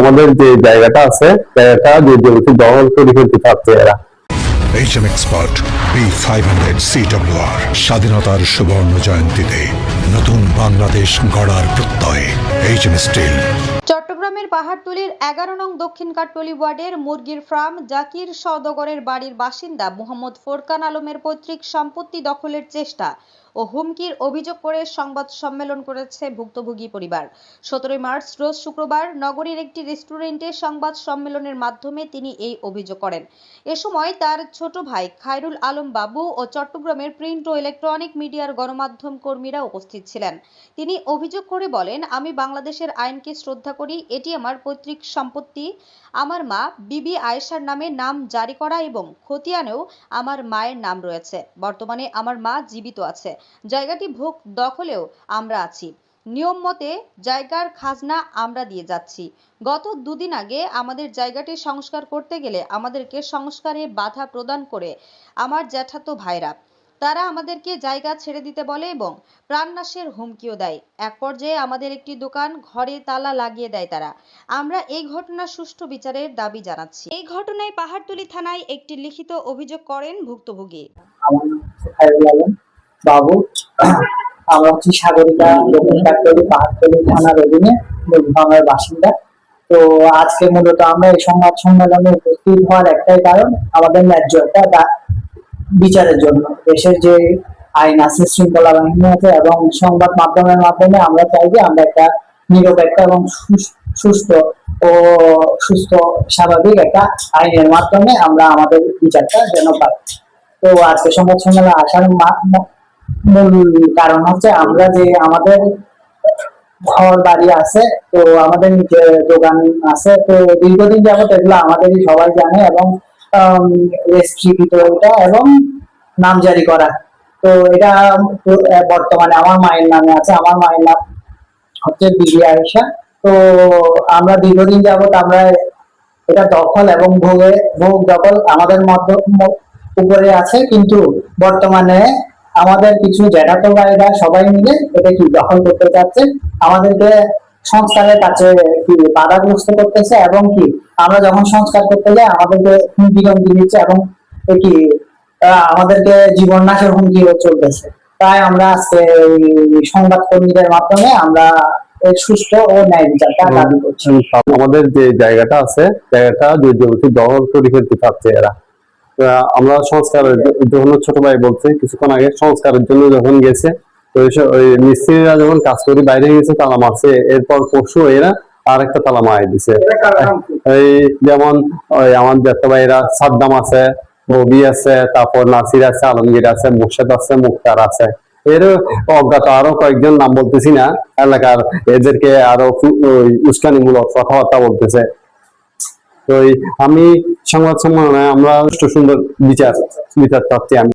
আমাদের যে জায়গাটা আছে জায়গাটা যে জমিতে দখল করে ফেলতে চাচ্ছে এরা। HM Expert B500 CWR স্বাধীনতার সুবর্ণ জয়ন্তীতে নতুন বাংলাদেশ গড়ার প্রত্যয় HM Steel। চট্টগ্রামের পাহাড়তলীর 11 নং দক্ষিণ কাট্টলী ওয়ার্ডের মুরগির ফার্ম জাকির সওদাগরের বাড়ির বাসিন্দা মোহাম্মদ ফোরকান আলমের পৈতৃক সম্পত্তি দখলের চেষ্টা ও হুমকির অভিযোগ করে সংবাদ সম্মেলন করেছে ভুক্তভোগী পরিবার। 17 মার্চ রোজ শুক্রবার নগরীর একটি রেস্টুরেন্টে সংবাদ সম্মেলনের মাধ্যমে তিনি এই অভিযোগ করেন। এ সময় তার ছোট ভাই খায়রুল আলম বাবু ও চট্টগ্রামের প্রিন্ট ও ইলেকট্রনিক মিডিয়ার গণমাধ্যম কর্মীরা উপস্থিত ছিলেন। তিনি অভিযোগ করে বলেন, আমি বাংলাদেশের আইনকে শ্রদ্ধা করি। এটি আমার পৈতৃক সম্পত্তি। আমার মা বিবি আয়েশার নামে নাম জারি করা এবং খতিয়ানেও আমার মায়ের নাম রয়েছে। বর্তমানে আমার মা জীবিত আছে। জায়গাটি ভোগ দখলেও আমরা আছি। নিয়ম মতে জায়গার খাজনা আমরা দিয়ে যাচ্ছি। গত দুদিন আগে আমাদের জায়গাটি সংস্কার করতে গেলে আমাদেরকে সংস্কারে বাধা প্রদান করে আমার জ্যাঠাতো ভাইরা তারা আমাদেরকে জায়গা ছেড়ে দিতে বলে এবং প্রাণনাশের হুমকিও দেয়। এক পর্যায়ে আমাদের একটি দোকান ঘরে তালা লাগিয়ে দেয় তারা। আমরা এই ঘটনার সুষ্ঠু বিচারের দাবি জানাচ্ছি। এই ঘটনায় পাহাড়তলী থানায় একটি লিখিত অভিযোগ করেন ভুক্তভোগী। আমার নাম খায়রুল আলম বাবু। আমরা হচ্ছে সাগরিকা দক্ষিণ কাট্টলী পাহাড়তলী থানার অধীনে বাংলার বাসিন্দা। তো আজকে মূলত আমরা এই সংবাদ সম্মেলনে উপস্থিত হওয়ার একটাই কারণ, আমাদের ন্যায্য একটা বিচারের জন্য। দেশের যে আইন আছে, শৃঙ্খলা বাহিনী আছে এবং সংবাদ মাধ্যমের মাধ্যমে আমরা চাই যে আমরা একটা নিরপেক্ষ এবং সুস্থ ও সুস্থ স্বাভাবিক একটা আইনের মাধ্যমে আমরা আমাদের বিচারটা যেন পাই। তো আজকে সংবাদ সম্মেলনে আসার মূল কারণ হচ্ছে আমরা যে আমাদের ঘর বাড়ি আছে, তো আমাদের নিচে দোকান আছে, তো দীর্ঘদিন যাবত এগুলো আমাদেরই সবাই জানে এবং রেস্ট্রিক্ট এটা এবং নামজারি করা। তো এটা বর্তমানে আমার মায়ের নামে আছে। আমার মায়ের নাম হচ্ছে বিবি আয়েশা। তো আমরা দীর্ঘদিন যাবত আমরা এটা দখল এবং ভোগ দখল আমাদের উপরে আছে, কিন্তু বর্তমানে আমাদের কিছু জ্যাঠাতো ভাইরা সবাই মিলে এটা কি দখল করতে চাচ্ছে, আমাদেরকে সংস্কারের কাছে কি বাধাগ্রস্ত করতেছে এবং কি আমরা যখন সংস্কার করতে যাই আমাদেরকে হুমকি দিচ্ছে এবং কি আমাদেরকে জীবন নাশের হুমকি চলতেছে। তাই আমরা আজকে সংবাদ কর্মীদের মাধ্যমে আমরা সুষ্ঠু ও ন্যায় বিচারটা দাবি করছি। আমাদের যে জায়গাটা আছে জায়গাটা যে জমিতে দখল করে ফেলতে চাচ্ছে এরা। আমরা সংস্কারের যখন ছোট ভাই বলছে কিছুক্ষণ আগে সংস্কারের জন্য যখন গেছে, ওই মিস্ত্রিরা যখন কাজ করে বাইরে গেছে তালা মারছে, এরপর পরশু এরা আর একটা তালা মারি দিছে। এই যেমন ওই আমার জ্যাঠা ভাইরা সাদ্দাম আছে, রবি আছে, তারপর নাসির আছে, আলমগীর আছে, মুর্শেদ আছে, মুক্তার আছে, এর অজ্ঞাত আরো কয়েকজন নাম বলতেছি না এলাকার, এদেরকে আরো উস্কানিমূলক কথাবার্তা বলতেছে। তো আমি সংবাদ সম্মেলনে আমরা সুন্দর বিচার চাচ্ছি আমি।